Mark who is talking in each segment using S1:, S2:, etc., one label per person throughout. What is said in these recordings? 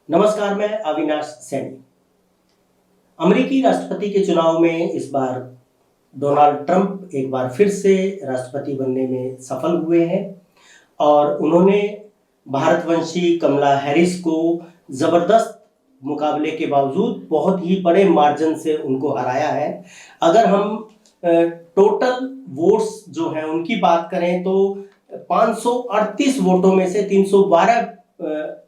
S1: नमस्कार, मैं अविनाश सैनी। अमेरिकी राष्ट्रपति के चुनाव में इस बार डोनाल्ड ट्रंप एक बार फिर से राष्ट्रपति बनने में सफल हुए हैं और उन्होंने भारतवंशी कमला हैरिस को ज़बरदस्त मुकाबले के बावजूद बहुत ही बड़े मार्जिन से उनको हराया है। अगर हम टोटल वोट्स जो हैं उनकी बात करें तो 538 वोटों में से 312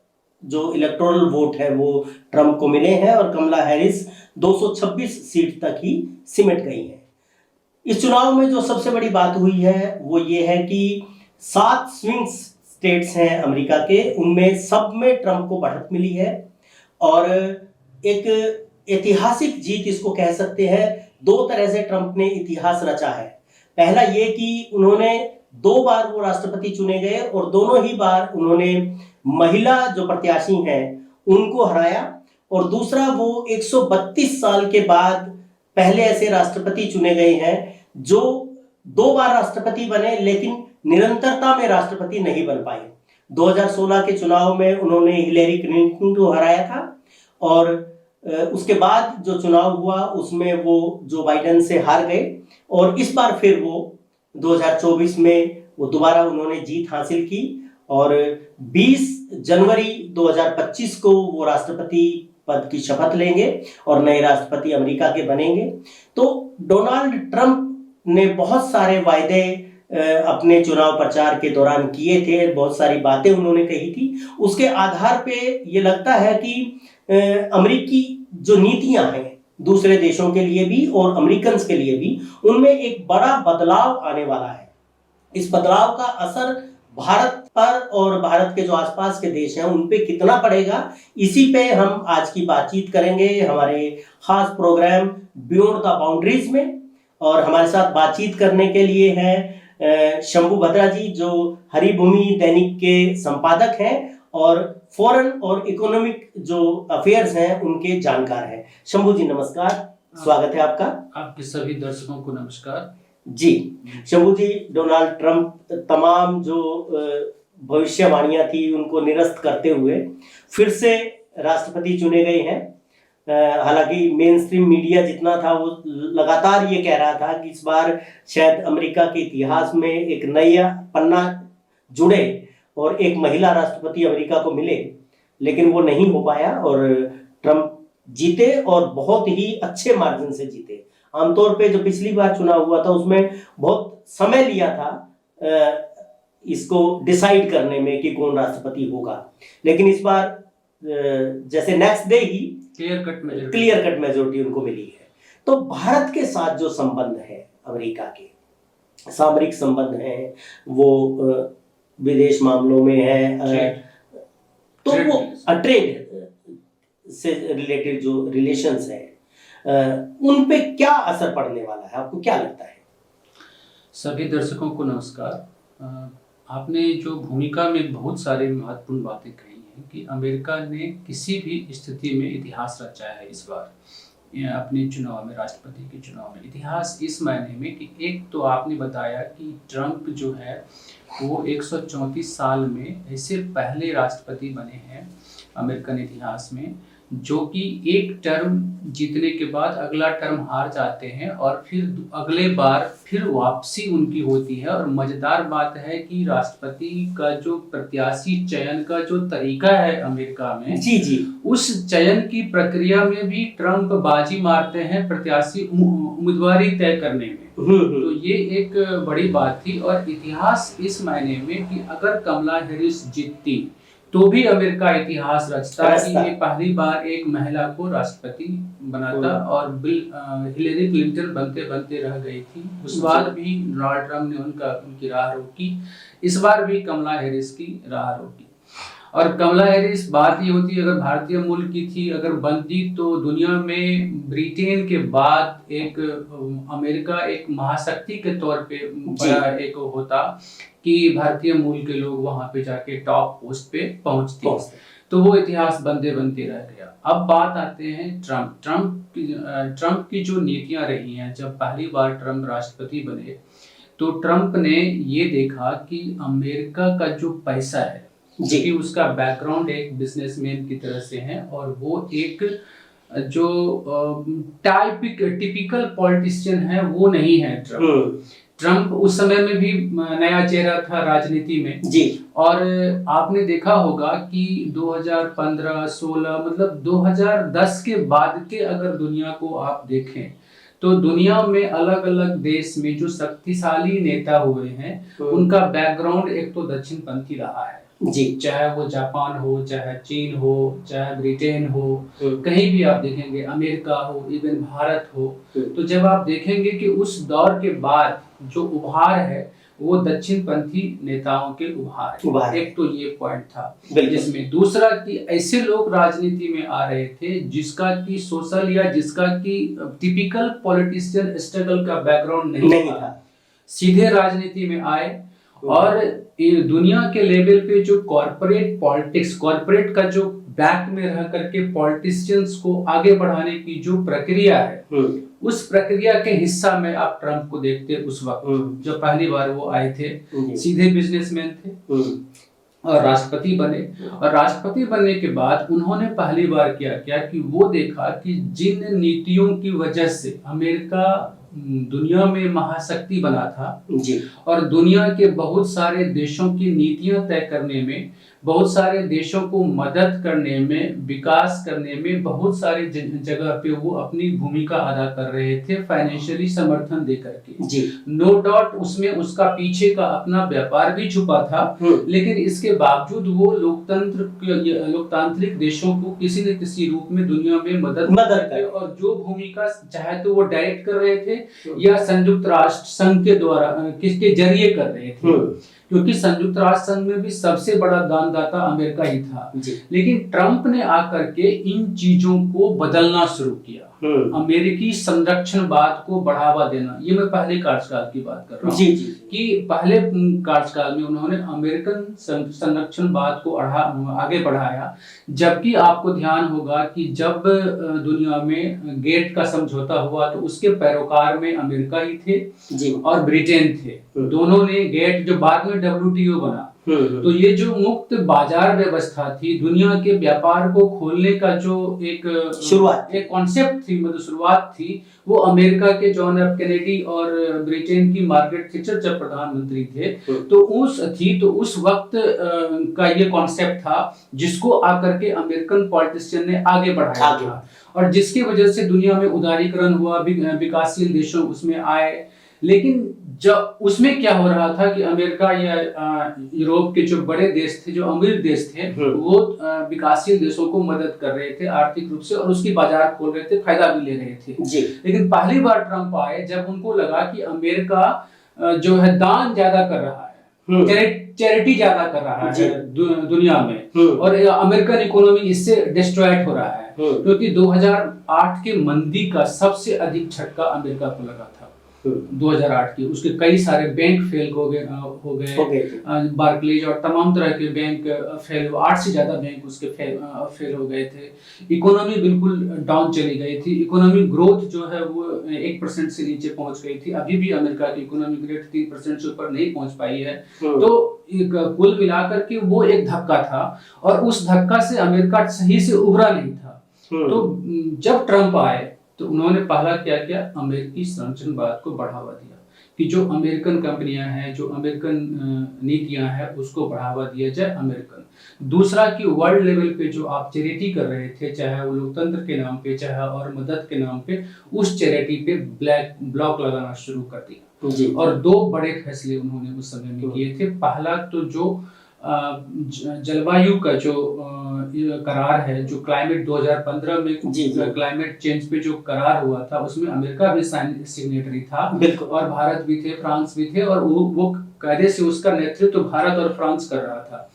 S1: जो इलेक्टोरल वोट है वो ट्रंप को मिले हैं और कमला हैरिस 226 सीट तक ही सिमट गई हैं। इस चुनाव में जो सबसे बड़ी बात हुई है वो ये है कि 7 स्विंग स्टेट्स हैं अमेरिका के, उनमें सब में ट्रंप को बढ़त मिली है और एक ऐतिहासिक जीत इसको कह सकते हैं। 2 तरह से ट्रंप ने इतिहास रचा है। पहला ये कि उन्होंने 2 बार वो राष्ट्रपति चुने गए और दोनों ही बार उन्होंने महिला जो प्रत्याशी हैं उनको हराया, और दूसरा वो 132 साल के बाद पहले ऐसे राष्ट्रपति चुने गए हैं जो 2 बार राष्ट्रपति बने लेकिन निरंतरता में राष्ट्रपति नहीं बन पाए। 2016 के चुनाव में उन्होंने हिलेरी क्लिंटन को हराया था और उसके बाद जो चुनाव हुआ उसमें वो जो बाइडेन से हार गए और इस बार फिर वो 2024 में वो दोबारा उन्होंने जीत हासिल की और 20 जनवरी 2025 को वो राष्ट्रपति पद की शपथ लेंगे और नए राष्ट्रपति अमेरिका के बनेंगे। तो डोनाल्ड ट्रंप ने बहुत सारे वायदे अपने चुनाव प्रचार के दौरान किए थे, बहुत सारी बातें उन्होंने कही थी। उसके आधार पे ये लगता है कि अमेरिकी जो नीतियां हैं दूसरे देशों के लिए भी और अमेरिकन्स के लिए भी, उनमें एक बड़ा बदलाव आने वाला है। इस बदलाव का असर भारत पर और भारत के जो आसपास के देश हैं उन पे कितना पड़ेगा, इसी पे हम आज की बातचीत करेंगे हमारे खास प्रोग्राम बियॉन्ड द बाउंड्रीज में। और हमारे साथ बातचीत करने के लिए हैं शंभू भद्रा जी, जो हरिभूमि दैनिक के संपादक हैं और फॉरेन और इकोनॉमिक जो अफेयर्स हैं उनके जानकार हैं। शंभू जी नमस्कार, स्वागत है आपका।
S2: आपके सभी दर्शकों को नमस्कार
S1: जी। शंभू जी, डोनाल्ड ट्रंप तमाम जो भविष्यवाणियां थी उनको निरस्त करते हुए फिर से राष्ट्रपति चुने गए हैं। हालांकि मेन स्ट्रीम मीडिया जितना था वो लगातार ये कह रहा था कि इस बार शायद अमेरिका के इतिहास में एक नया पन्ना जुड़े और एक महिला राष्ट्रपति अमेरिका को मिले, लेकिन वो नहीं हो पाया और ट्रंप जीते और बहुत ही अच्छे मार्जिन से जीते। आमतौर पे जो पिछली बार चुनाव हुआ था उसमें बहुत समय लिया था इसको डिसाइड करने में कि कौन राष्ट्रपति होगा, लेकिन इस बार जैसे नेक्स्ट डे ही क्लियर कट मेजोरिटी उनको मिली है। तो भारत के साथ जो संबंध है अमेरिका के, सामरिक संबंध है, वो विदेश मामलों में है, तो वो ट्रेड से रिलेटेड जो रिलेशंस है उन पे क्या असर पड़ने वाला है, आपको क्या लगता है?
S2: सभी दर्शकों को नमस्कार। आपने जो भूमिका में बहुत सारी महत्वपूर्ण बातें कही हैं कि अमेरिका ने किसी भी स्थिति में इतिहास रचा है इस बार अपने चुनाव में, राष्ट्रपति के चुनाव में। इतिहास इस मायने में कि एक तो आपने बताया कि ट्रंप जो है वो 134 साल में ऐसे पहले राष्ट्रपति बने हैं अमेरिकन इतिहास में जो कि एक टर्म जीतने के बाद अगला टर्म हार जाते हैं और फिर अगले बार फिर वापसी उनकी होती है। और मजेदार बात है कि राष्ट्रपति का जो प्रत्याशी चयन का जो तरीका है अमेरिका में, जी, उस चयन की प्रक्रिया में भी ट्रंप बाजी मारते हैं प्रत्याशी उम्मीदवारी तय करने में। तो ये एक बड़ी बात थी और इतिहास इस मायने में कि अगर कमला हैरिस जीतती तो भी अमेरिका इतिहास रचता कि ये पहली बार एक महिला को राष्ट्रपति बनाता और हिलेरी क्लिंटन बनते बनते रह गई थी। उस बार भी डोनाल्ड ट्रंप ने उनकी राह रोकी, इस बार भी कमला हैरिस की राह रोकी। और कमला हैरिस, बात ये होती अगर भारतीय मूल की थी, अगर बनती तो दुनिया में ब्रिटेन के बाद एक अमेरिका एक महाशक्ति के तौर पे बड़ा एक होता कि भारतीय मूल के लोग वहां पे जाके टॉप पोस्ट पे पहुंचते। तो वो इतिहास बनते बनते रह गया। अब बात आते हैं ट्रंप की जो नीतियां रही हैं। जब पहली बार ट्रंप राष्ट्रपति बने तो ट्रंप ने ये देखा कि अमेरिका का जो पैसा है क्योंकि उसका बैकग्राउंड एक बिजनेसमैन की तरह से है और वो एक जो टिपिकल पॉलिटिशियन है वो नहीं है ट्रम्प। ट्रम्प उस समय में भी नया चेहरा था राजनीति में
S1: जी।
S2: और आपने देखा होगा कि 2015-16 मतलब 2010 के बाद के अगर दुनिया को आप देखें तो दुनिया में अलग अलग देश में जो शक्तिशाली नेता हुए हैं उनका बैकग्राउंड एक तो दक्षिणपंथी रहा है
S1: जी।
S2: चाहे वो जापान हो, चाहे चीन हो, चाहे ब्रिटेन हो, कहीं भी आप देखेंगे, अमेरिका हो, इवन भारत हो, तो जब आप देखेंगे कि उस दौर के बाद जो उभार है वो दक्षिणपंथी नेताओं के उभार एक तो ये पॉइंट था। जिसमें दूसरा कि ऐसे लोग राजनीति में आ रहे थे जिसका की सोशल या जिसका की टिपिकल पॉलिटिशियन स्ट्रगल का बैकग्राउंड नहीं था, सीधे राजनीति में आए और दुनिया के लेवल पे जो कॉर्पोरेट पॉलिटिक्स, कॉर्पोरेट का जो बैक में रह करके पॉलिटिशियंस को आगे बढ़ाने की जो प्रक्रिया है उस प्रक्रिया के हिस्सा में आप ट्रम्प को देखते उस वक्त जो पहली बार वो आए थे, सीधे बिजनेसमैन थे और राष्ट्रपति बने। और राष्ट्रपति बनने के बाद उन्होंने पहली बार क्या किया कि वो देखा कि जिन नीतियों की वजह से अमेरिका दुनिया में महाशक्ति बना था
S1: जी।
S2: और दुनिया के बहुत सारे देशों की नीतियां तय करने में, बहुत सारे देशों को मदद करने में, विकास करने में बहुत सारे जगह पे वो अपनी भूमिका अदा कर रहे थे, फाइनेंशियली समर्थन दे करके
S1: जी।
S2: नो डाउट उसमें उसका पीछे का अपना व्यापार भी छुपा था, लेकिन इसके बावजूद वो लोकतांत्रिक देशों को किसी न किसी रूप में दुनिया में मदद करते और जो भूमिका चाहे तो वो डायरेक्ट कर रहे थे या संयुक्त राष्ट्र संघ के द्वारा किसके जरिए कर रहे थे, क्योंकि संयुक्त राष्ट्र संघ में भी सबसे बड़ा दानदाता अमेरिका ही था। लेकिन ट्रम्प ने आकर के इन चीजों को बदलना शुरू किया, अमेरिकी संरक्षणवाद को बढ़ावा देना। ये मैं पहले कार्यकाल की बात कर रहा हूँ कि पहले कार्यकाल में उन्होंने अमेरिकन संरक्षणवाद को आगे बढ़ाया, जबकि आपको ध्यान होगा कि जब दुनिया में गेट का समझौता हुआ तो उसके पैरोकार में अमेरिका ही थे और ब्रिटेन थे। दोनों ने गेट जो बाद में WTO बना, तो ये जो मुक्त बाजार व्यवस्था थी, दुनिया के व्यापार को खोलने का जो एक कॉन्सेप्ट थी, मतलब शुरुआत थी, वो अमेरिका के जॉन एफ कैनेडी और ब्रिटेन की मार्गरेट थैचर जब प्रधानमंत्री थे तो उस वक्त का ये कॉन्सेप्ट था जिसको आकर के अमेरिकन पॉलिटिशियन ने आगे बढ़ाया था और जिसकी वजह से दुनिया में उदारीकरण हुआ, विकासशील देशों उसमें आए। लेकिन जब उसमें क्या हो रहा था कि अमेरिका या यूरोप के जो बड़े देश थे, जो अमीर देश थे, वो विकासशील देशों को मदद कर रहे थे आर्थिक रूप से और उसकी बाजार खोल रहे थे, फायदा भी ले रहे थे जी। लेकिन पहली बार ट्रम्प आए जब उनको लगा कि अमेरिका जो है दान ज्यादा कर रहा है, चैरिटी ज्यादा कर रहा है दुनिया में और अमेरिकन इकोनॉमी इससे डिस्ट्रॉयड हो रहा है, क्योंकि 2008 के मंदी का सबसे अधिक झटका अमेरिका को लगा था। 2008 की उसके कई सारे बैंक फेल हो गए, बार्कलेज और तमाम तरह के बैंक फेल, 8 से ज्यादा बैंक उसके फेल हो गए थे। इकोनॉमी बिल्कुल डाउन चली गई थी, इकोनॉमी ग्रोथ जो है वो 1% से नीचे पहुंच गई थी। अभी भी अमेरिका की इकोनॉमी ग्रोथ 3% से ऊपर नहीं पहुंच पाई है। तो कुल मिलाकर के वो एक धक्का था और उस धक्का से अमेरिका सही से उभरा नहीं था। तो जब ट्रम्प आए तो उन्होंने पहला क्या किया, अमेरिकी संरक्षणवाद को बढ़ावा दिया कि जो अमेरिकन कंपनियां हैं, जो अमेरिकन नीतियां हैं उसको बढ़ावा दिया जाए अमेरिकन। दूसरा कि वर्ल्ड लेवल पे जो आप चैरिटी कर रहे थे, चाहे वो लोकतंत्र के नाम पे चाहे और मदद के नाम पे, उस चैरिटी पे ब्लॉक लगाना शुरू कर दिया। और 2 बड़े फैसले उन्होंने उस समय में किए थे। पहला तो जो जलवायु का जो करार है, जो क्लाइमेट 2015 में क्लाइमेट चेंज पे जो करार हुआ था उसमें अमेरिका भी सिग्नेटरी था और भारत भी थे, फ्रांस भी थे और वो कायदे से उसका नेतृत्व भारत और फ्रांस कर रहा था।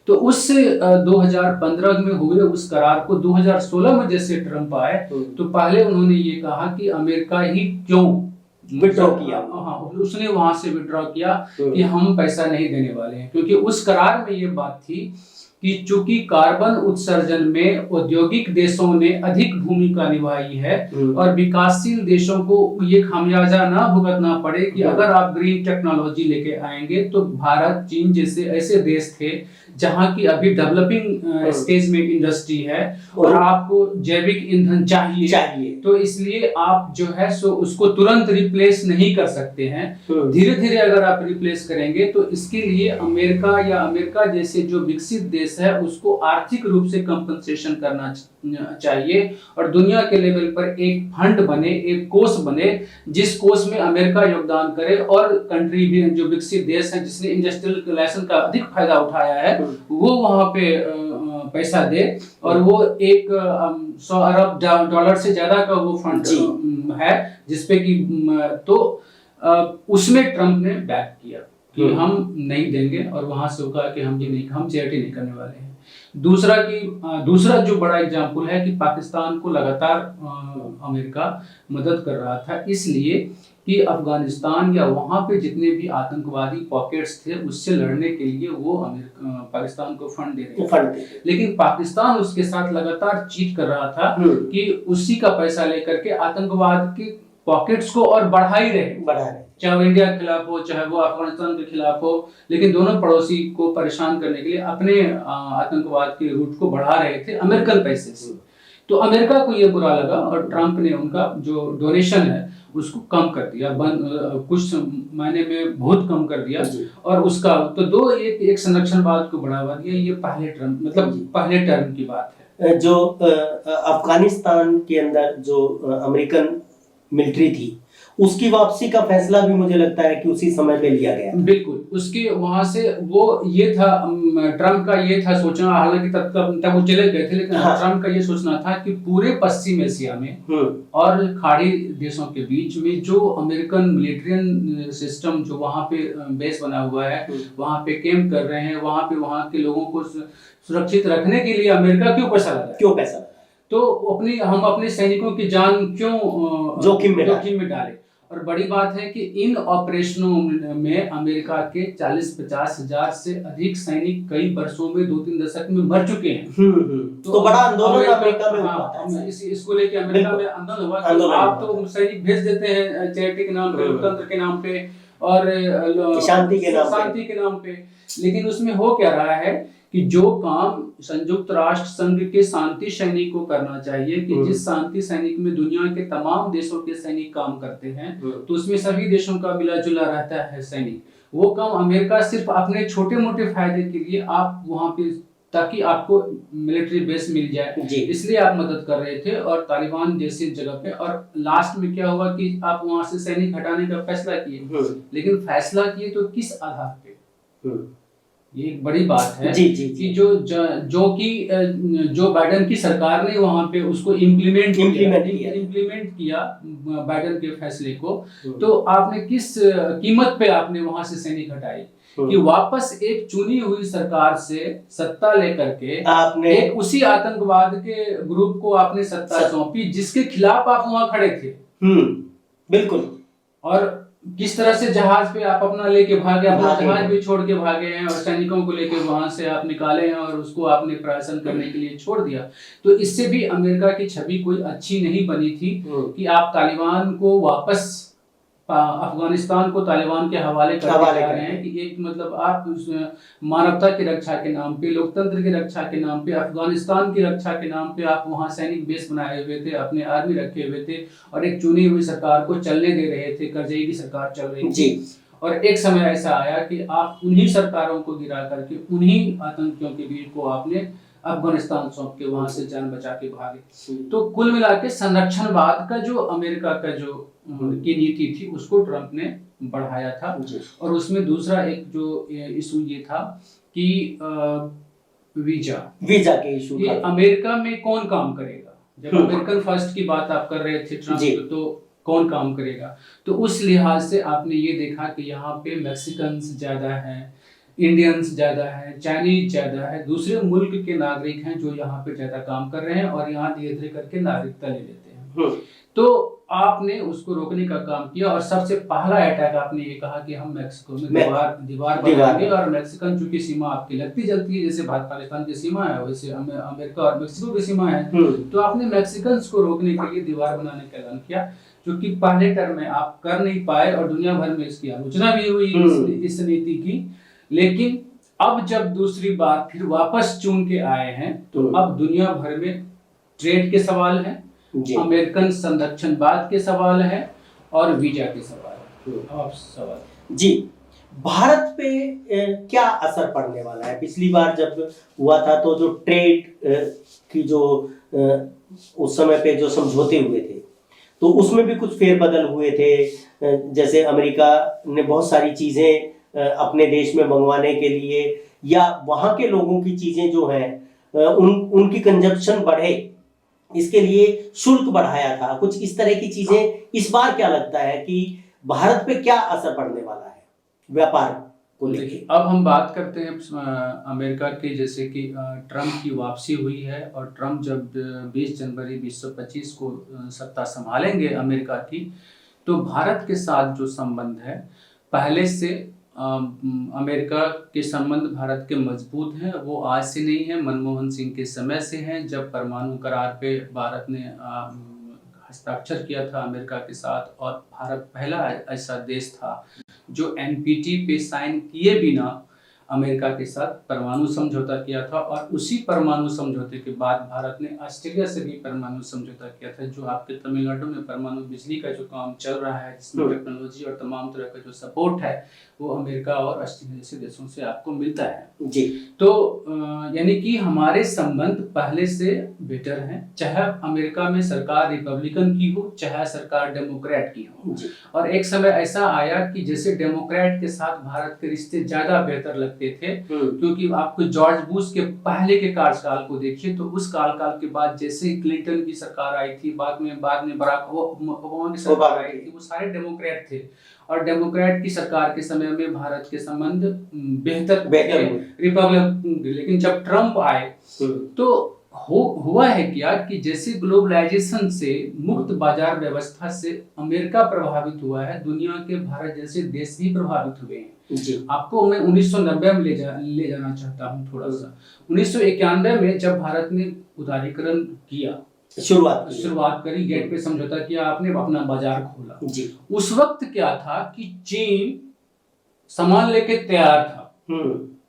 S2: तो उस 2015 में हुए उस करार को 2016 में जैसे ट्रम्प आए तो पहले उन्होंने ये कहा कि अमेरिका ही क्यों
S1: विड्रॉ किया,
S2: उसने वहां से विड्रॉ किया कि हम पैसा नहीं देने वाले हैं, क्योंकि उस करार में ये बात थी कि चूंकि कार्बन उत्सर्जन में औद्योगिक देशों ने अधिक भूमिका निभाई है और विकासशील देशों को ये खामियाजा ना भुगतना पड़े कि अगर आप ग्रीन टेक्नोलॉजी लेके आएंगे, तो भारत, चीन जैसे ऐसे देश थे जहाँ की अभी डेवलपिंग स्टेज में इंडस्ट्री है और आपको जैविक ईंधन चाहिए, तो इसलिए आप जो है सो उसको तुरंत रिप्लेस नहीं कर सकते हैं। धीरे धीरे अगर आप रिप्लेस करेंगे तो इसके लिए अमेरिका जैसे जो विकसित देश है उसको आर्थिक रूप से कंपनसेशन करना चाहिए और दुनिया के लेवल पर एक फंड बने, एक कोष बने, जिस कोष में अमेरिका योगदान करे और कंट्री भी जो विकसित देश है जिसने इंडस्ट्रियलाइजेशन का अधिक फायदा उठाया है वो वहां पे पैसा दे और वो एक 100 अरब डॉलर से ज्यादा का वो फंड है जिसपे कि तो उसमें ट्रंप ने बैक किया कि हम नहीं देंगे और वहां से कहा कि हम चैरिटी नहीं करने वाले हैं। दूसरा जो बड़ा एग्जाम्पल है कि पाकिस्तान को लगातार अमेरिका मदद कर रहा था इसलिए कि अफगानिस्तान या वहां पे जितने भी आतंकवादी पॉकेट्स थे उससे लड़ने के लिए वो पाकिस्तान को फंड दे रहे थे। लेकिन पाकिस्तान उसके साथ लगातार चीट कर रहा था कि उसी का पैसा लेकर के आतंकवाद के पॉकेट्स को और बढ़ा रहे, चाहे वो इंडिया के खिलाफ हो चाहे वो अफगानिस्तान के खिलाफ हो, लेकिन दोनों पड़ोसी को परेशान करने के लिए अपने आतंकवाद के रूट को बढ़ा रहे थे अमेरिकन पैसे से। तो अमेरिका को ये बुरा लगा और ट्रंप ने उनका जो डोनेशन है उसको कम कर दिया, कुछ महीने में बहुत कम कर दिया और उसका तो एक संरक्षणवाद को बढ़ावा दिया। ये पहले टर्म की बात है।
S1: जो अफगानिस्तान के अंदर जो अमेरिकन मिलिट्री थी उसकी वापसी का फैसला भी मुझे लगता है कि उसी समय पे लिया गया।
S2: बिल्कुल, उसके वहां से वो ये था ट्रंप का ये था सोचना, हालांकि तब वो चले गए थे, लेकिन ट्रंप का ये सोचना था कि पूरे पश्चिम एशिया में और खाड़ी देशों के बीच में जो अमेरिकन मिलिट्रियन सिस्टम जो वहां पे बेस बना हुआ है, वहां पे कैंप कर रहे हैं, वहां के लोगों को सुरक्षित रखने के लिए अमेरिका क्यों पैसा लगा, तो हम अपने सैनिकों की जान क्यों जोखिम में डालें। और बड़ी बात है कि इन ऑपरेशनों में अमेरिका के 40-50 हजार से अधिक सैनिक कई वर्षों में 2-3 दशक में मर चुके हैं।
S1: तो बड़ा आंदोलन अमेरिका में हुआ था।
S2: इसको लेके अमेरिका में आंदोलन हुआ कि आप तो सैनिक भेज देते हैं चैरिटी के नाम पे, लोकतंत्र के नाम पे और शांति के नाम पे, लेकिन उसमें हो क्या रहा है कि जो काम संयुक्त राष्ट्र संघ के शांति सैनिक को करना चाहिए कि जिस शांति सैनिक में दुनिया के तमाम देशों के सैनिक काम करते हैं तो उसमें सभी देशों का मिला जुला रहता है सैनिक, वो काम अमेरिका सिर्फ अपने छोटे मोटे फायदे के लिए आप वहां पे ताकि आपको मिलिट्री बेस मिल जाए इसलिए आप मदद कर रहे थे और तालिबान जैसी जगह पे, और लास्ट में क्या हुआ कि आप वहां से सैनिक हटाने का फैसला किए, लेकिन फैसला किए तो किस आधार पे, ये एक बड़ी बात है कि जो बाइडेन की सरकार ने वहां पे उसको इम्प्लीमेंट किया बाइडेन के फैसले को, तो आपने किस कीमत पे आपने वहां से सैनिक हटाए कि वापस एक चुनी हुई सरकार से सत्ता लेकर के आपने एक उसी आतंकवाद के ग्रुप को आपने सत्ता सौंपी जिसके खिलाफ आप वहां खड़े थे।
S1: बिल्कुल।
S2: और किस तरह से जहाज पे आप अपना लेके भागे, जहाज भी छोड़ के भागे हैं और सैनिकों को लेके वहां से आप निकाले हैं और उसको आपने प्रशासन करने के लिए छोड़ दिया। तो इससे भी अमेरिका की छवि कोई अच्छी नहीं बनी थी कि आप तालिबान को वापस अफगानिस्तान को तालिबान के हवाले करने जा रहे हैं कि एक मतलब आप मानवता की रक्षा के नाम पे, लोकतंत्र की रक्षा के नाम पे, अफगानिस्तान की रक्षा के नाम पे आप वहां सैनिक बेस बनाए हुए थे, अपने आर्मी रखे हुए थे और एक चुनी हुई सरकार को चलने दे रहे थे, करजई की सरकार चल रही थी। और एक समय ऐसा आया कि आप उन्हीं सरकारों को गिरा करके उन्हीं आतंकियों के बीच को आपने अफगानिस्तान सौंप के वहां से जान बचा के भागे। तो कुल मिला के संरक्षणवाद का जो अमेरिका का जो की नीति थी उसको ट्रंप ने बढ़ाया था। और उसमें दूसरा एक जो इशू ये था कि वीजा के इशू, ये अमेरिका में कौन काम करेगा, जब अमेरिकन फर्स्ट की बात आप कर रहे थे ट्रंप, तो कौन काम करेगा, तो उस लिहाज से आपने ये देखा कि यहाँ पे मैक्सिकन्स ज्यादा हैं, इंडियंस ज्यादा है, चाइनीज ज्यादा है, दूसरे मुल्क के नागरिक हैं जो यहाँ पे ज्यादा काम कर रहे हैं और यहाँ धीरे धीरे करके नागरिकता ले लेते हैं। तो आपने उसको रोकने का काम किया और सबसे पहला अटैक आपने ये कहा कि हम मैक्सिको में दीवार बनाएंगे और मैक्सिकन चूंकि सीमा आपकी लगती जलती है, जैसे भारत पाकिस्तान की सीमा है वैसे अमेरिका और मैक्सिको की सीमा है, तो आपने मैक्सिकन्स को रोकने के लिए दीवार बनाने का ऐलान किया, जो कि पहले टर्म में आप कर नहीं पाए और दुनिया भर में इसकी आलोचना भी हुई इस नीति की। लेकिन अब जब दूसरी बार फिर वापस चुन के आए हैं तो अब दुनिया भर में ट्रेड के सवाल हैं, अमेरिकन संरक्षणवाद के सवाल है और वीजा के सवाल है। अब सवाल
S1: जी, भारत पे क्या असर पड़ने वाला है? पिछली बार जब हुआ था तो जो ट्रेड की जो उस समय पे जो समझौते हुए थे तो उसमें भी कुछ फेरबदल हुए थे। जैसे अमेरिका ने बहुत सारी चीज़ें अपने देश में मंगवाने के लिए या वहाँ के लोगों की चीज़ें जो हैं उनकी कंजप्शन बढ़े, इसके लिए शुल्क बढ़ाया था। कुछ इस तरह की चीज़ें इस बार क्या लगता है कि भारत पे क्या असर पड़ने वाला है व्यापार को लेके?
S2: अब हम बात करते हैं अमेरिका की, जैसे कि ट्रम्प की वापसी हुई है और ट्रम्प जब 20 जनवरी 2025 को सत्ता संभालेंगे अमेरिका की, तो भारत के साथ जो संबंध है पहले से अमेरिका के संबंध भारत के मजबूत हैं। वो आज से नहीं है, मनमोहन सिंह के समय से हैं, जब परमाणु करार पे भारत ने हस्ताक्षर किया था अमेरिका के साथ। और भारत पहला ऐसा देश था जो एनपीटी पे साइन किए बिना अमेरिका के साथ परमाणु समझौता किया था। और उसी परमाणु समझौते के बाद भारत ने ऑस्ट्रेलिया से भी परमाणु समझौता किया था। जो आपके तमिलनाडु में परमाणु बिजली का जो काम चल रहा है, जिसमें टेक्नोलॉजी और तमाम तरह का जो सपोर्ट है वो अमेरिका और ऑस्ट्रेलिया जैसे देशों से आपको मिलता है
S1: जी।
S2: तो यानी कि हमारे संबंध पहले से बेटर हैं, चाहे अमेरिका में सरकार रिपब्लिकन की हो चाहे सरकार डेमोक्रेट की हो। और एक समय ऐसा आया कि जैसे डेमोक्रेट के साथ भारत के रिश्ते ज्यादा बेहतर लगते थे, क्योंकि आपको जॉर्ज बुश के पहले के कार्यकाल को देखिए तो उस कार्यकाल के बाद जैसे क्लिंटन की सरकार आई थी, बाद में बराक ओबामा की सरकार आई थी, वो सारे डेमोक्रेट थे। और डेमोक्रेट की सरकार के समय में भारत के संबंध बेहतर रिपब्लिकन। लेकिन जब ट्रम्प आए तो हुआ है क्या कि जैसे ग्लोबलाइजेशन से, मुक्त बाजार व्यवस्था से अमेरिका प्रभावित हुआ है, दुनिया के भारत जैसे देश भी प्रभावित हुए हैं। आपको मैं 1990 में ले जाना चाहता हूँ थोड़ा सा। 1991 में जब भारत ने उदारीकरण किया, शुरुआत करी, गेट पे समझौता किया, आपने अपना बाजार खोला जी। उस वक्त क्या था कि चीन सामान लेके तैयार था,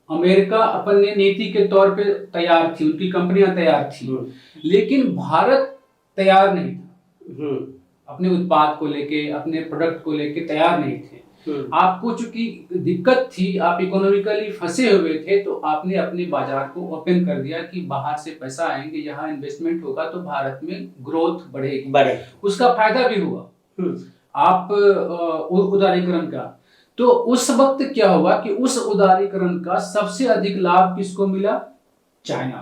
S2: अमेरिका अपने नीति के तौर पे तैयार थी, उनकी कंपनियां तैयार थी, लेकिन भारत तैयार नहीं था। अपने उत्पाद को लेके, अपने प्रोडक्ट को लेके तैयार नहीं थे। आपको चूंकि दिक्कत थी, आप इकोनॉमिकली फंसे हुए थे, तो आपने अपने बाजार को ओपन कर दिया कि बाहर से पैसा आएंगे, यहाँ इन्वेस्टमेंट होगा तो भारत में ग्रोथ बढ़ेगी। उसका फायदा भी हुआ आप उदारीकरण का। तो उस वक्त क्या हुआ कि उस उदारीकरण का सबसे अधिक लाभ किसको मिला? चाइना,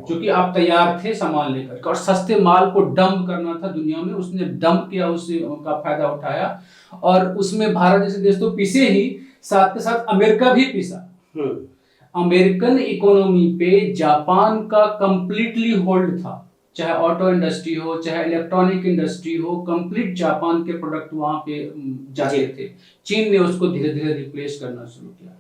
S2: क्योंकि आप तैयार थे सामान लेकर और सस्ते माल को डंप करना था दुनिया में, उसने डंप किया, उसका फायदा उठाया। और उसमें भारत जैसे देश तो पीछे ही, साथ के साथ अमेरिका भी पीछा। अमेरिकन इकोनॉमी पे जापान का कंप्लीटली होल्ड था, चाहे ऑटो इंडस्ट्री हो चाहे इलेक्ट्रॉनिक इंडस्ट्री हो, कंप्लीट जापान के प्रोडक्ट वहां पे जाते थे। चीन ने उसको धीरे धीरे रिप्लेस करना शुरू किया।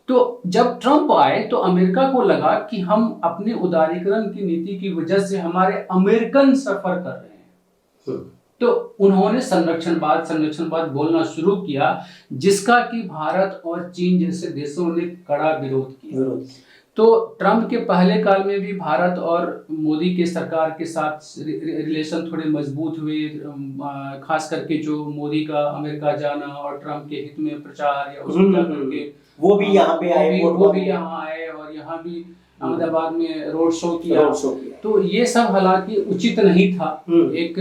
S2: तो जब ट्रम्प आए तो अमेरिका को लगा कि हम अपने उदारीकरण की नीति की वजह से हमारे अमेरिकन सफर कर रहे हैं, तो उन्होंने संरक्षणवाद बोलना शुरू किया, जिसका कि भारत और चीन जैसे देशों ने कड़ा विरोध किया। तो ट्रम्प के पहले काल में भी भारत और मोदी के सरकार के साथ रिलेशन थोड़े मजबूत हुए, खास करके जो मोदी का अमेरिका जाना और ट्रम्प के हित में प्रचार या उसको करके वो भी यहाँ पे आए, वो भी यहाँ आए और यहाँ भी अहमदाबाद में रोड शो किया। तो ये सब हालांकि उचित नहीं था। एक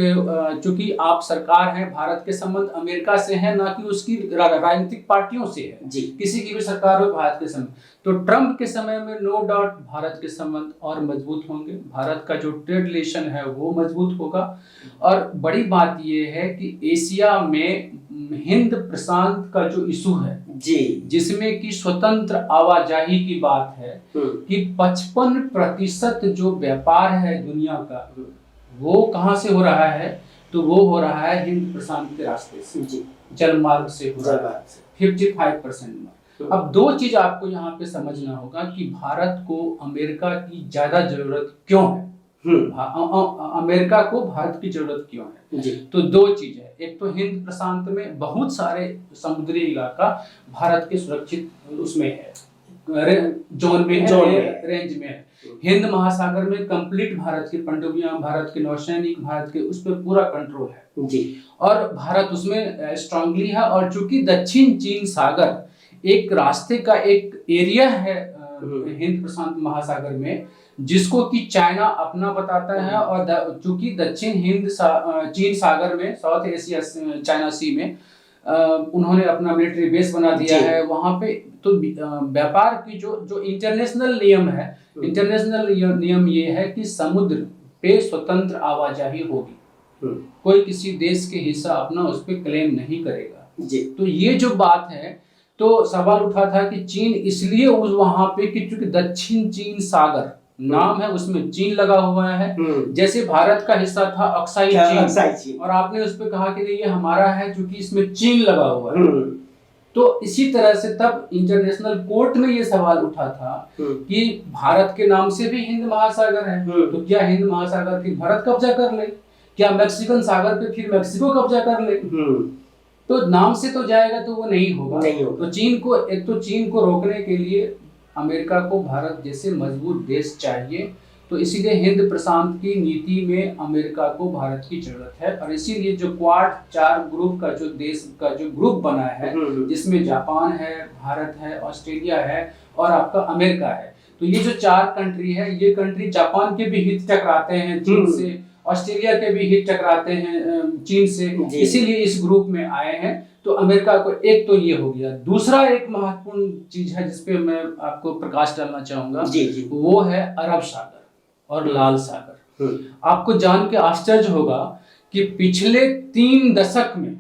S2: चूंकि आप सरकार है, भारत के संबंध अमेरिका से है, ना कि उसकी राजनीतिक पार्टियों से है जी। किसी की भी सरकार हो भारत के संबंध। तो ट्रम्प के समय में नो डाउट भारत के संबंध और मजबूत होंगे, भारत का जो ट्रेड रिलेशन है वो मजबूत होगा। और बड़ी बात ये है कि एशिया में हिंद प्रशांत का जो इशू है जी, जिसमें कि स्वतंत्र आवाजाही की बात है कि 55% जो व्यापार है दुनिया का वो कहाँ से हो रहा है, तो वो हो रहा है हिंद प्रशांत के रास्ते से जी, जल मार्ग से हो रहा है 55% में। अब दो चीज आपको यहाँ पे समझना होगा कि भारत को अमेरिका की ज्यादा जरूरत क्यों है, अमेरिका को भारत की जरूरत क्यों है जी। तो दो चीज है, एक तो हिंद प्रशांत में बहुत सारे समुद्री इलाका भारत के सुरक्षित उसमें है, जोन में है, रेंज में है। हिंद महासागर में कंप्लीट भारत की पनडुब्बियां, भारत के नौसैनिक, भारत के उस पर पूरा कंट्रोल है
S1: जी।
S2: और भारत उसमें स्ट्रांगली है। और चूंकि दक्षिण चीन सागर एक रास्ते का एक एरिया है हिंद प्रशांत महासागर में, जिसको कि चाइना अपना बताता है। और चूंकि दक्षिण चीन सागर में, साउथ एशिया चाइना सी में उन्होंने अपना मिलिट्री बेस बना दिया है वहां पे। तो व्यापार की जो इंटरनेशनल नियम है, इंटरनेशनल नियम ये है कि समुद्र पे स्वतंत्र आवाजाही होगी, कोई किसी देश के हिस्सा अपना उस पर क्लेम नहीं करेगा
S1: जी।
S2: तो ये जो बात है, तो सवाल उठा था कि चीन इसलिए उस वहां पे कि चूंकि दक्षिण चीन सागर नाम है, उसमें चीन लगा हुआ है। जैसे भारत का हिस्सा था अक्साई चीन, और आपने उस पर कहा कि नहीं ये हमारा है क्योंकि इसमें चीन लगा हुआ है। तो इसी तरह से तब इंटरनेशनल कोर्ट में ये सवाल उठा था कि भारत के नाम से भी हिंद महासागर है, तो क्या हिंद महासागर की भारत कब्जा कर ले, क्या मैक्सिकन सागर पे फिर मैक्सिको कब्जा कर ले। तो नाम से तो जाएगा तो वो नहीं होगा। तो चीन को रोकने के लिए अमेरिका को भारत जैसे मजबूत देश चाहिए। तो इसीलिए हिंद प्रशांत की नीति में अमेरिका को भारत की जरूरत है। और इसीलिए जो क्वाड 4 ग्रुप का जो देश का जो ग्रुप बना है, जिसमें जापान है, भारत है, ऑस्ट्रेलिया है और आपका अमेरिका है। तो ये जो 4 कंट्री है, ये कंट्री जापान के भी हित टकराते हैं चीन से, ऑस्ट्रेलिया के भी हित टकराते हैं चीन से, इसीलिए इस ग्रुप में आए हैं। तो अमेरिका को एक तो ये हो गया। दूसरा एक महत्वपूर्ण चीज है जिसपे मैं आपको प्रकाश डालना चाहूंगा, वो है अरब सागर और लाल सागर। आपको जान के आश्चर्य होगा कि पिछले 3 दशक में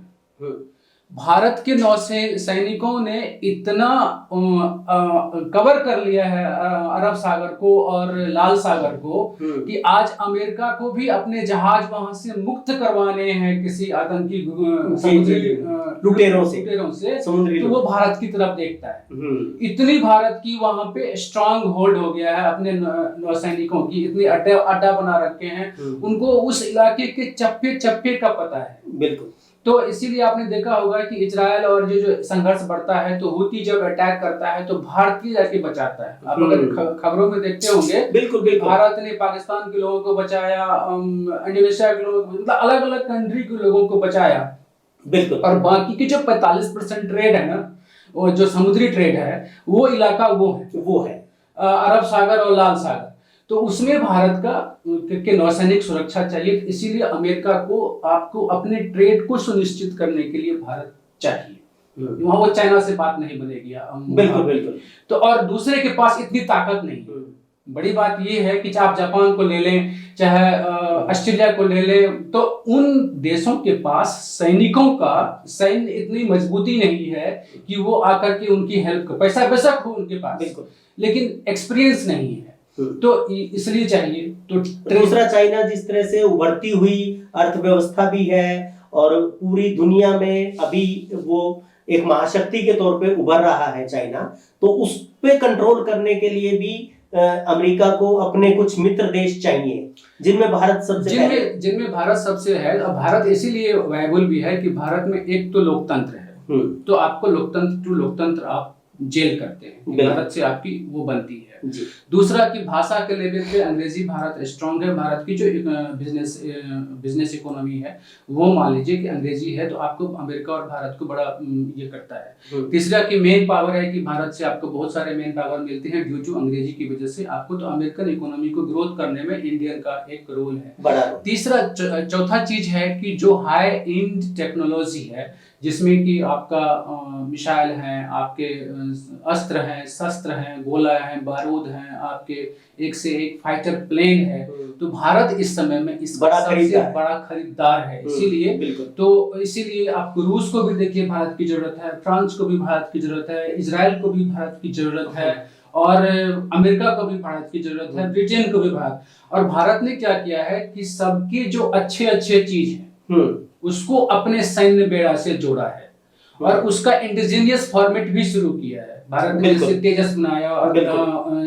S2: भारत के नौसैनिकों ने इतना कवर कर लिया है अरब सागर को और लाल सागर को कि आज अमेरिका को भी अपने जहाज वहां से मुक्त करवाने हैं किसी आतंकी लुटेरों से तो वो भारत की तरफ देखता है। इतनी भारत की वहां पे स्ट्रांग होल्ड हो गया है अपने नौसैनिकों की, इतने अड्डा बना रखे हैं, उनको उस इलाके के चप्पे चप्पे का पता है।
S1: बिल्कुल।
S2: तो इसीलिए आपने देखा होगा कि इजराइल और जो संघर्ष बढ़ता है तो हुती जब अटैक करता है तो भारतीय जाके बचाता है। आप अगर खबरों में देखते होंगे, बिल्कुल भारत ने पाकिस्तान के लोगों को बचाया, इंडोनेशिया के लोगों को, मतलब अलग अलग कंट्री के लोगों को बचाया।
S1: बिल्कुल।
S2: और बाकी की जो 45% ट्रेड है ना, वो जो समुद्री ट्रेड है, वो इलाका वो है अरब सागर और लाल सागर। तो उसमें भारत का के नौसैनिक सुरक्षा चाहिए। इसीलिए अमेरिका को आपको अपने ट्रेड को सुनिश्चित करने के लिए भारत चाहिए। वहां वो चाइना से बात नहीं बनेगी।
S1: बिल्कुल।
S2: तो और दूसरे के पास इतनी ताकत नहीं। बड़ी बात ये है कि चाहे आप जापान को ले लें, चाहे ऑस्ट्रेलिया को ले लें, तो उन देशों के पास सैन्य इतनी मजबूती नहीं है कि वो आकर के उनकी हेल्प कर, पैसा बेशक हो उनके पास, लेकिन एक्सपीरियंस नहीं है। तो इसलिए चाहिए। तो
S1: दूसरा, चाइना जिस तरह से उभरती हुई अर्थव्यवस्था भी है और पूरी दुनिया में अभी वो एक महाशक्ति के तौर पे उभर रहा है चाइना, तो उस पे कंट्रोल करने के लिए भी अमेरिका को अपने कुछ मित्र देश चाहिए जिनमें भारत सबसे है। और भारत इसीलिए वायबल भी है कि भारत में एक तो लोकतंत्र है, तो आपको लोकतंत्र आप जेल करते हैं, भारत से आपकी वो बनती है। दूसरा कि भाषा के लेवल पे अंग्रेजी भारत स्ट्रांग है। भारत की जो बिजनेस इकोनॉमी है वो मान लीजिए कि अंग्रेजी है, तो आपको अमेरिका और भारत को बड़ा ये करता है। तीसरा कि मेन पावर है कि भारत से आपको बहुत सारे मेन पावर मिलते हैं ड्यू टू अंग्रेजी की वजह से आपको। तो अमेरिकन इकोनॉमी को ग्रोथ करने में इंडियन का एक रोल है बड़ा। तीसरा चौथा चीज है कि जो हाई एंड टेक्नोलॉजी है, जिसमें कि आपका मिसाइल हैं, आपके अस्त्र हैं, शस्त्र हैं, गोला हैं, बारूद हैं, आपके एक से एक फाइटर प्लेन है, तो भारत इस समय में इसका सबसे बड़ा खरीदार है। इसीलिए आपको रूस को भी देखिए भारत की जरूरत है, फ्रांस को भी भारत की जरूरत है, इजराइल को भी भारत की जरूरत है, और अमेरिका को भी भारत की जरूरत है, ब्रिटेन को भी भारत। और भारत ने क्या किया है कि सबके जो अच्छे चीज है उसको अपने सैन्य बेड़ा से जोड़ा है और उसका इंडिजीनियस फॉर्मेट भी शुरू किया है। भारत ने जैसे तेजस बनाया और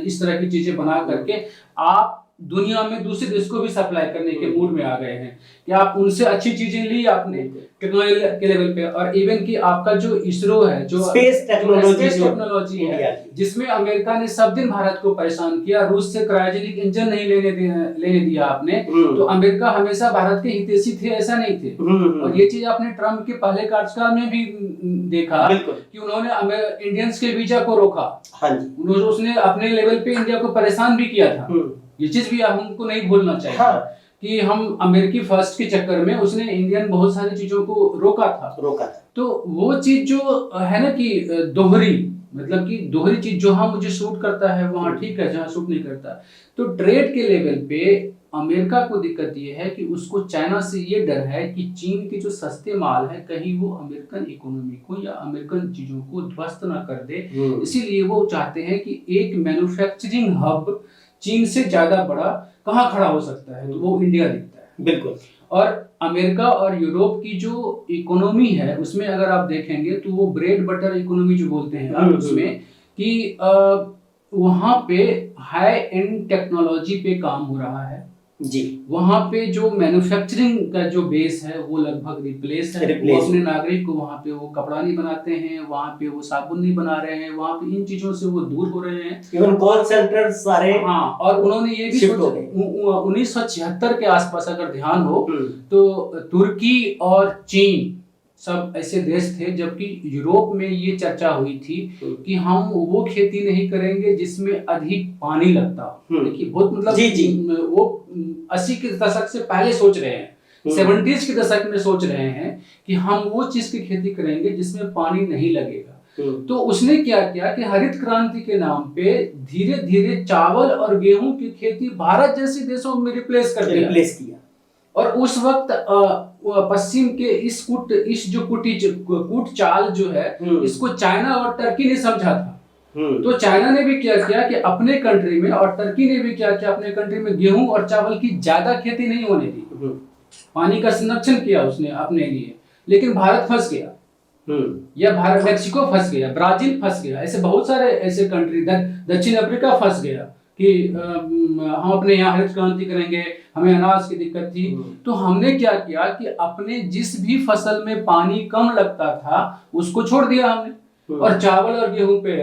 S1: इस तरह की चीजें बना करके आप
S2: दुनिया में दूसरे देश को भी सप्लाई करने के मूड में आ गए हैं कि आप उनसे अच्छी चीजें ली आपने टेक्नोलॉजी के लेवल पे, और इवन कि आपका जो इसरो है, जो
S1: स्पेस टेक्नोलॉजी
S2: है, जिसमें अमेरिका ने सब दिन भारत को परेशान किया, रूस से क्रायोजेनिक इंजन नहीं लेने दिया आपने, तो अमेरिका हमेशा भारत के हितैषी थे, ऐसा नहीं थे। और ये चीज आपने ट्रम्प के पहले कार्यकाल में भी देखा कि उन्होंने इंडियंस के वीजा को रोका। हाँ जी, उसने अपने लेवल पे इंडिया को परेशान भी किया था। ये चीज भी हमको नहीं भूलना चाहिए। हाँ। कि हम अमेरिकी फर्स्ट के चक्कर में उसने इंडियन बहुत सारी चीजों को रोका था। तो वो चीज जो है ना कि दोहरी चीज, जो मुझे सूट करता है वहां ठीक है, जहां सूट नहीं करता। तो ट्रेड के लेवल पे अमेरिका को दिक्कत ये है कि उसको चाइना से ये डर है कि चीन के जो सस्ते माल है कहीं वो अमेरिकन इकोनॉमी को या अमेरिकन चीजों को ध्वस्त ना कर दे। इसीलिए वो चाहते हैं कि एक मैन्युफैक्चरिंग हब चीन से ज्यादा बड़ा कहाँ खड़ा हो सकता है, तो वो इंडिया दिखता है। बिल्कुल। और अमेरिका और यूरोप की जो इकोनॉमी है उसमें अगर आप देखेंगे तो वो ब्रेड बटर इकोनॉमी जो बोलते हैं उसमें कि वहां पे हाई एंड टेक्नोलॉजी पे काम हो रहा है जी। वहां पे जो मैन्युफैक्चरिंग का जो बेस है वो लगभग रिप्लेस है। वो अपने नागरिक को वहां पे वो कपड़ा नहीं बनाते हैं, वहां पे वो साबुन नहीं बना रहे हैं, वहां पे इन चीजों से वो दूर हो रहे हैं। इवन कॉल सेंटर सारे, हाँ। और उन्होंने ये भी 1976 के आसपास अगर ध्यान हो तो तुर्की और चीन सब ऐसे देश थे, जबकि यूरोप में ये चर्चा हुई थी कि हम वो खेती नहीं करेंगे जिसमें अधिक पानी लगता हो। देखिए बहुत वो 80 के दशक से पहले सोच रहे हैं, 70s के दशक में सोच रहे हैं कि हम वो चीज की खेती करेंगे जिसमें पानी नहीं लगेगा। तो उसने क्या किया कि हरित क्रांति के नाम पे धीरे धीरे चावल और गेहूं की खेती भारत जैसे देशों में रिप्लेस किया। और उस वक्त पश्चिम के इस जो कूट चाल जो है इसको चाइना और टर्की ने समझा था। तो चाइना ने भी क्या किया कि अपने कंट्री में, और टर्की ने भी क्या किया अपने कंट्री में, गेहूं और चावल की ज्यादा खेती नहीं होने दी, पानी का संरक्षण किया उसने अपने लिए। लेकिन भारत फंस गया, या मैक्सिको फंस गया, ब्राजील फंस गया, ऐसे बहुत सारे ऐसे कंट्री, दक्षिण अफ्रीका फंस गया कि हम अपने यहाँ हरित क्रांति करेंगे, हमें अनाज की दिक्कत थी। तो हमने क्या किया कि अपने जिस भी फसल में पानी कम लगता था उसको छोड़ दिया हमने, और चावल और गेहूं पे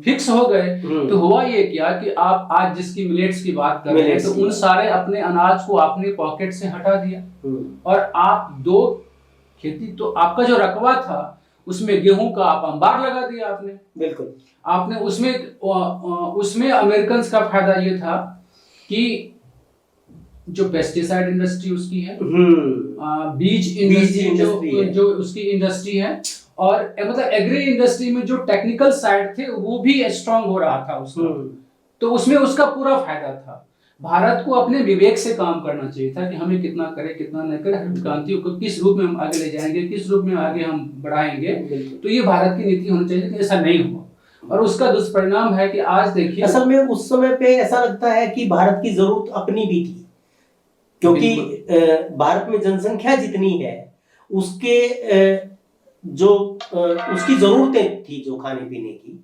S2: फिक्स हो गए। तो हुआ ये क्या कि आप आज जिसकी मिलेट्स की बात कर रहे हैं, तो उन सारे अपने अनाज को आपने पॉकेट से हटा दिया, और आप दो खेती, तो आपका जो रकबा था उसमें गेहूं का आप अंबार लगा दिया आपने। बिल्कुल। आपने उसमें अमेरिकन का फायदा ये था कि जो पेस्टिसाइड इंडस्ट्री उसकी है, बीज इंडस्ट्री जो उसकी इंडस्ट्री है, और मतलब एग्री इंडस्ट्री में जो टेक्निकल साइड थे वो भी स्ट्रांग हो रहा था उसका। तो उसमें उसका पूरा फायदा था। भारत को अपने विवेक से काम करना चाहिए था कि हमें कितना करें कितना नहीं करें, हरित क्रांति को किस रूप में हम आगे ले जाएंगे, किस रूप में आगे हम बढ़ाएंगे। तो ये भारत की नीति होनी चाहिए, लेकिन ऐसा नहीं हुआ, और उसका दुष्परिणाम है कि आज देखिए, असल में उस समय पे ऐसा लगता है कि भारत की जरूरत अपनी भी थी, क्योंकि भारत में जनसंख्या जितनी है उसके जो उसकी जरूरतें थी जो खाने पीने की,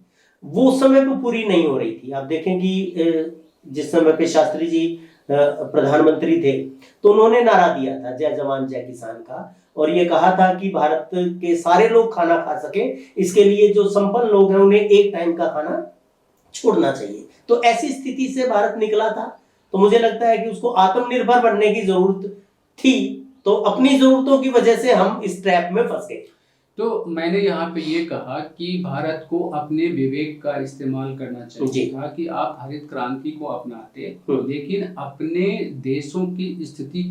S2: वो उस समय पे पूरी नहीं हो रही थी। आप देखें कि जिस समय पे शास्त्री जी प्रधानमंत्री थे तो उन्होंने नारा दिया था जय जवान जय किसान का, और ये कहा था कि भारत के सारे लोग खाना खा सके, इसके लिए जो संपन्न लोग हैं उन्हें एक टाइम का खाना छोड़ना चाहिए। तो ऐसी स्थिति से भारत निकला था। तो मुझे लगता है कि उसको आत्मनिर्भर बनने की जरूरत थी, तो अपनी जरूरतों की वजह से हम इस ट्रैप में फंस गए। तो मैंने यहाँ पे ये कहा कि भारत को अपने विवेक का इस्तेमाल करना चाहिए था कि आप हरित क्रांति को अपनाते, लेकिन अपने देशों की स्थिति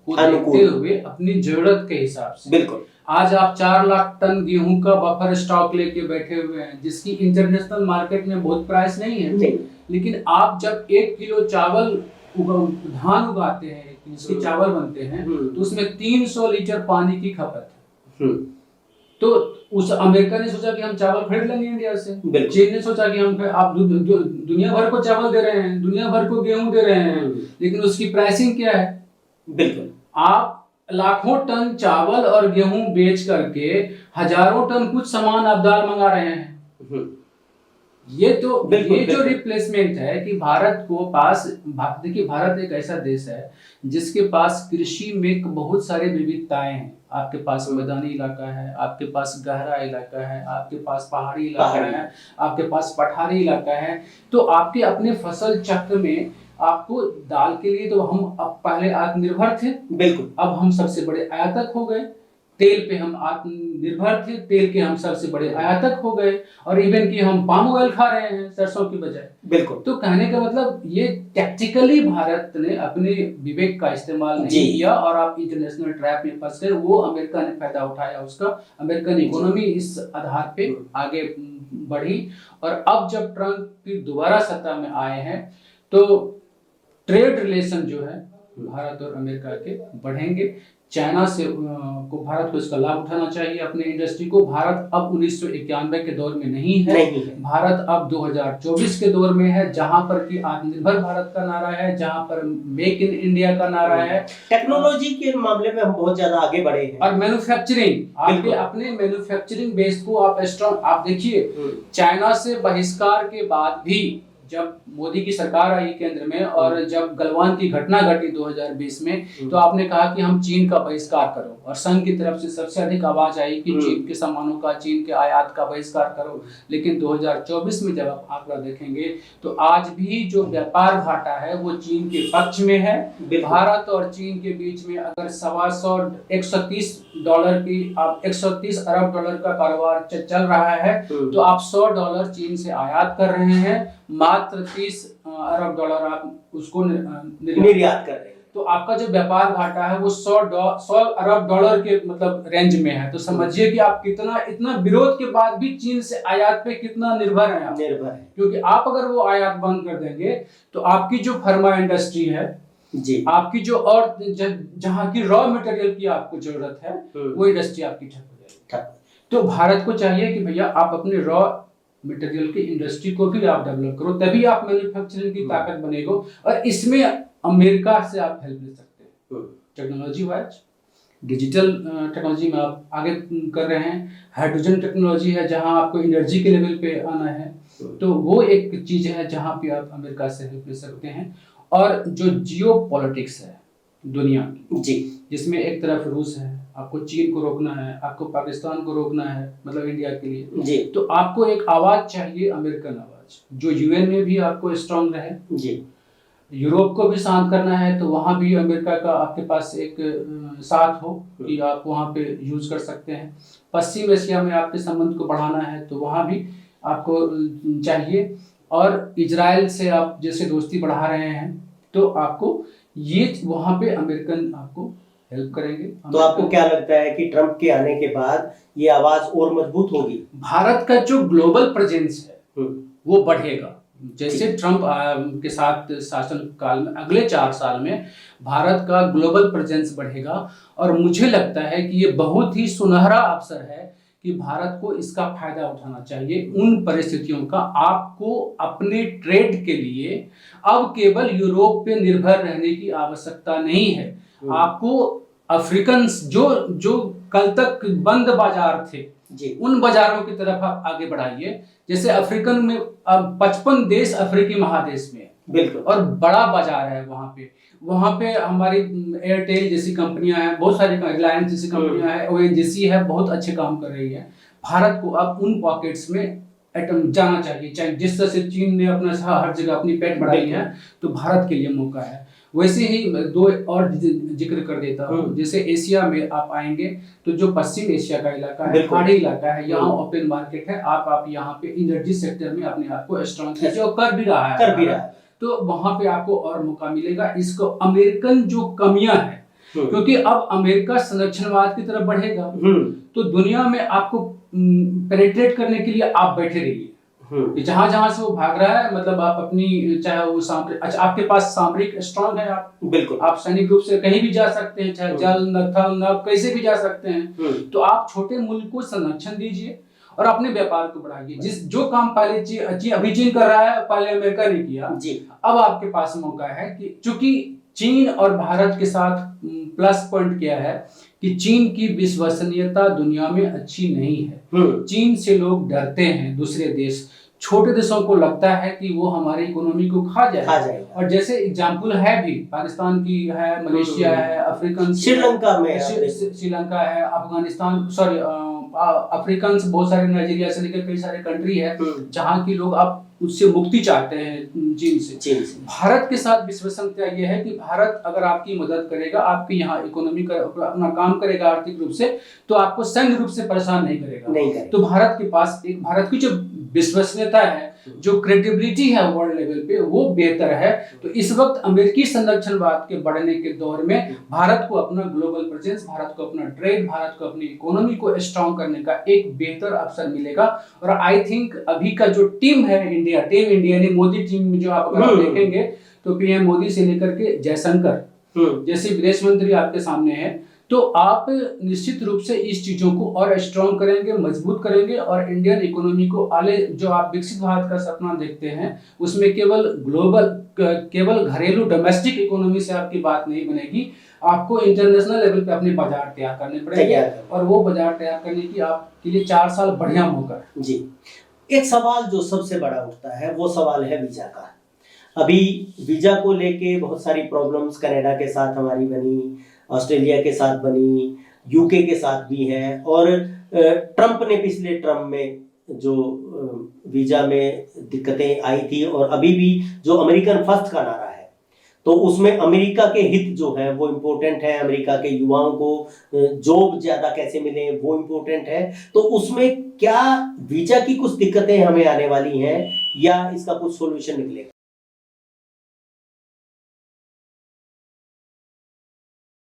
S2: को देखते हुए अपनी जरूरत के हिसाब से। बिल्कुल। आज आप 4 लाख टन गेहूं का बफर स्टॉक लेके बैठे हुए हैं, जिसकी इंटरनेशनल मार्केट में बहुत प्राइस नहीं है। लेकिन आप जब 1 किलो चावल धान उगाते हैं, जिसके चावल बनते हैं, तो उसमें 300 लीटर पानी की खपत है। तो उस अमेरिका ने सोचा कि हम चावल खरीद लेंगे इंडिया से, चीन ने सोचा कि हम आप दुनिया भर को चावल दे रहे हैं, दुनिया भर को गेहूं दे रहे हैं, लेकिन उसकी प्राइसिंग क्या है? बिल्कुल। आप लाखों टन चावल और गेहूं बेच करके हजारों टन कुछ सामान आप दाल मंगा रहे हैं। ये तो
S1: बिल्कुल,
S2: ये जो
S1: बिल्कुल।
S2: रिप्लेसमेंट है कि भारत को पास देखिए, भारत एक ऐसा देश है जिसके पास कृषि में बहुत सारे विविधताएं हैं। आपके पास मैदानी इलाका है, आपके पास गहरा इलाका है, आपके पास पहाड़ी इलाका है, आपके पास पठारी इलाका है। तो आपके अपने फसल चक्र में आपको दाल के लिए तो हम अब पहले आत्मनिर्भर थे,
S1: बिल्कुल।
S2: अब हम सबसे बड़े आयातक हो गए। तेल पे हम आत्मनिर्भर थे, तेल के हम सबसे बड़े आयातक हो गए। और इवन कि हम पाम ऑयल खा रहे हैं सरसों की बजाय।
S1: बिल्कुल।
S2: तो कहने का मतलब ये टैक्टिकली भारत ने अपने विवेक का इस्तेमाल नहीं किया और आप इंटरनेशनल ट्रैप में फंस गए। वो अमेरिका ने फायदा उठाया उसका। अमेरिकन इकोनॉमी इस आधार पे आगे बढ़ी। और अब जब ट्रंप दोबारा सत्ता में आए हैं तो ट्रेड रिलेशन जो है भारत और अमेरिका के बढ़ेंगे। चाइना से को भारत को इसका लाभ उठाना चाहिए अपने इंडस्ट्री को। भारत अब 1991 के दौर में नहीं है। भारत अब 2024 के दौर में है, जहां पर कि आत्मनिर्भर भारत का नारा है, जहां पर मेक इन इंडिया का नारा है।
S1: टेक्नोलॉजी के मामले में हम बहुत ज्यादा आगे बढ़े हैं।
S2: और मैन्युफैक्चरिंग, आपके अपने मैन्युफैक्चरिंग बेस को आप स्ट्रॉन्ग, आप देखिए चाइना से बहिष्कार के बाद भी जब मोदी की सरकार आई केंद्र में और जब गलवान की घटना घटी 2020 में, तो आपने कहा कि हम चीन का बहिष्कार करो। और संघ की तरफ से सबसे अधिक आवाज आई कि चीन के सामानों का, चीन के आयात का बहिष्कार करो। लेकिन 2024 में जब आप आंकड़ा देखेंगे तो आज भी जो व्यापार घाटा है वो चीन के पक्ष में है। भारत और चीन के बीच में अगर 130 डॉलर की, आप 130 अरब डॉलर का कारोबार चल रहा है, तो आप $100 चीन से आयात कर रहे हैं, मात्र 30 अरब डॉलर आप उसको निर्यात कर रहे हैं। तो आपका जो व्यापार घाटा है वो 100 अरब डॉलर के मतलब रेंज में है। तो समझिए कि आप कितना, इतना विरोध के बाद भी चीन से आयात पे कितना निर्भर है आप। निर्भर है, क्योंकि आप अगर वो आयात बंद कर देंगे तो आपकी जो फार्मा इंडस्ट्री है जी, आपकी जो और जहाँ की रॉ मटेरियल की आपको जरूरत है वो इंडस्ट्री आपकी ठप हो जाएगी। तो भारत को चाहिए कि भैया आप अपने रॉ मटेरियल की इंडस्ट्री को भी आप डेवलप करो, तभी आप मैन्युफैक्चरिंग की ताकत बनेगा। और इसमें अमेरिका से आप हेल्प ले सकते हैं टेक्नोलॉजी वाइज। डिजिटल टेक्नोलॉजी में आप आगे कर रहे हैं, हाइड्रोजन टेक्नोलॉजी है जहां आपको एनर्जी के लेवल पे आना है, तो वो एक चीज है जहां पे आप अमेरिका से हेल्प ले सकते हैं। और जो जियो पॉलिटिक्स है दुनिया की जी, जिसमें एक तरफ रूस है, आपको चीन को रोकना है, आपको पाकिस्तान को रोकना है, मतलब इंडिया के लिए जी, तो आपको एक आवाज चाहिए, अमेरिकन आवाज, जो यूएन में भी आपको स्ट्रांग रहे जी। यूरोप को भी शांत करना है तो वहां भी अमेरिका का आपके पास एक साथ हो कि आप वहां पे यूज कर सकते हैं। पश्चिम एशिया में आपके संबंध को बढ़ाना है तो वहां भी आपको चाहिए। और इजराइल से आप जैसे दोस्ती बढ़ा रहे हैं तो आपको ये वहां पे अमेरिकन आपको हेल्प करेंगे।
S1: तो आपको क्या लगता है कि ट्रंप के आने के बाद ये आवाज और मजबूत होगी?
S2: भारत का जो ग्लोबल प्रेजेंस है वो बढ़ेगा। जैसे ट्रंप के साथ शासन काल में अगले 4 साल में भारत का ग्लोबल प्रेजेंस बढ़ेगा। और मुझे लगता है कि ये बहुत ही सुनहरा अवसर है कि भारत को इसका फायदा उठाना चाहिए उन परिस्थितियों का। आपको अपने ट्रेड के लिए अब केवल यूरोप पे निर्भर रहने की आवश्यकता नहीं है। आपको अफ्रीकन जो कल तक बंद बाजार थे जी, उन बाजारों की तरफ आप आगे बढ़ाइए। जैसे अफ्रीकन में 55 देश अफ्रीकी महादेश में है बिल्कुल, और बड़ा बाजार है वहां पे हमारी एयरटेल जैसी कंपनियां हैं, बहुत सारी रिलायंस जैसी कंपनियां हैं, ओएनजीसी है, बहुत अच्छे काम कर रही है। भारत को अब उन पॉकेट्स में जाना चाहिए। चाहे जिस तरह से चीन ने अपना हर जगह अपनी पेट बढ़ाई है, तो भारत के लिए मौका है। वैसे ही 2 और जिक्र कर देता हूँ। जैसे एशिया में आप आएंगे तो जो पश्चिम एशिया का इलाका है, पहाड़ी इलाका है, यहाँ ओपन मार्केट है। आप यहाँ पे एनर्जी सेक्टर में अपने आप को स्ट्रॉन्ग कीजिए, और कर भी रहा है तो वहां पे आपको और मौका मिलेगा। इसको अमेरिकन जो कमियां है, क्योंकि अब अमेरिका संरक्षणवाद की तरफ बढ़ेगा तो दुनिया में आपको पेनिट्रेट करने के लिए आप बैठे रहिए। जहां जहां से वो भाग रहा है, मतलब आप अपनी, चाहे वो अच्छा आपके पास सामरिक स्ट्रॉन्ग है, आप बिल्कुल आप सैनिक रूप से कहीं भी जा सकते हैं, चाहे जल न थल न, कैसे भी जा सकते हैं। तो आप छोटे मुल्क को संरक्षण दीजिए और अपने व्यापार को बढ़ाइए। जो काम पहले अभी चीन कर रहा है, पहले अमेरिका ने किया जी। अब आपके पास मौका है कि चूंकि चीन और भारत के साथ प्लस पॉइंट क्या है कि चीन की विश्वसनीयता दुनिया में अच्छी नहीं है। चीन से लोग डरते हैं दूसरे देश। छोटे देशों को लगता है कि वो हमारी इकोनॉमी को खा
S1: खा जाएगा।
S2: और जैसे एग्जाम्पल है भी, पाकिस्तान की है, मलेशिया है, अफ्रीकन
S1: श्रीलंका में
S2: श्रीलंका है, अफगानिस्तान, सॉरी अफ्रीकन बहुत सारे, नाइजीरिया से लेकर कई सारे कंट्री है जहाँ की लोग आप उससे मुक्ति चाहते हैं, चीन से। भारत के साथ विश्वसनीयता ये है कि भारत अगर आपकी मदद करेगा, आपकी यहाँ इकोनॉमी का अपना काम करेगा आर्थिक रूप से, तो आपको सैन्य रूप से परेशान नहीं करेगा। तो भारत के पास एक, भारत की जो विश्वसनीयता है, जो क्रेडिबिलिटी है वर्ल्ड लेवल पे, वो बेहतर है। तो इस वक्त अमेरिकी संरक्षणवाद के बढ़ने के दौर में भारत को अपना ग्लोबल प्रेजेंस, भारत को अपना ट्रेड, भारत को अपनी इकोनॉमी को स्ट्रॉन्ग करने का एक बेहतर अवसर मिलेगा। और आई थिंक अभी का जो टीम है टीम इंडिया ने, मोदी टीम में जो आप अगर देखेंगे तो पीएम मोदी से लेकर के जयशंकर जैसे विदेश मंत्री आपके सामने है, तो आप निश्चित रूप से इस चीजों को और स्ट्रॉन्ग करेंगे, मजबूत करेंगे और इंडियन इकोनॉमी को आगे, जो आप विकसित भारत का सपना देखते हैं, उसमें केवल ग्लोबल, केवल घरेलू डोमेस्टिक इकोनॉमी से आपकी बात नहीं बनेगी। आपको इंटरनेशनल लेवल पे अपने बाजार तैयार करने पड़ेंगे और वो बाजार तैयार करने की आपके लिए 4 साल बढ़िया मौका है।
S1: जी, एक सवाल जो सबसे बड़ा उठता है वो सवाल है वीजा का। अभी वीजा को लेके बहुत सारी प्रॉब्लम्स कनाडा के साथ हमारी बनी, ऑस्ट्रेलिया के साथ बनी, यूके के साथ भी है, और ट्रंप ने पिछले टर्म में जो वीजा में दिक्कतें आई थी, और अभी भी जो अमेरिकन फर्स्ट का नारा है, तो उसमें अमेरिका के हित जो है वो इम्पोर्टेंट है, अमेरिका के युवाओं को जॉब ज़्यादा कैसे मिले वो इम्पोर्टेंट है। तो उसमें क्या वीजा की कुछ दिक्कतें हमें आने वाली हैं या इसका कुछ सोल्यूशन निकलेगा?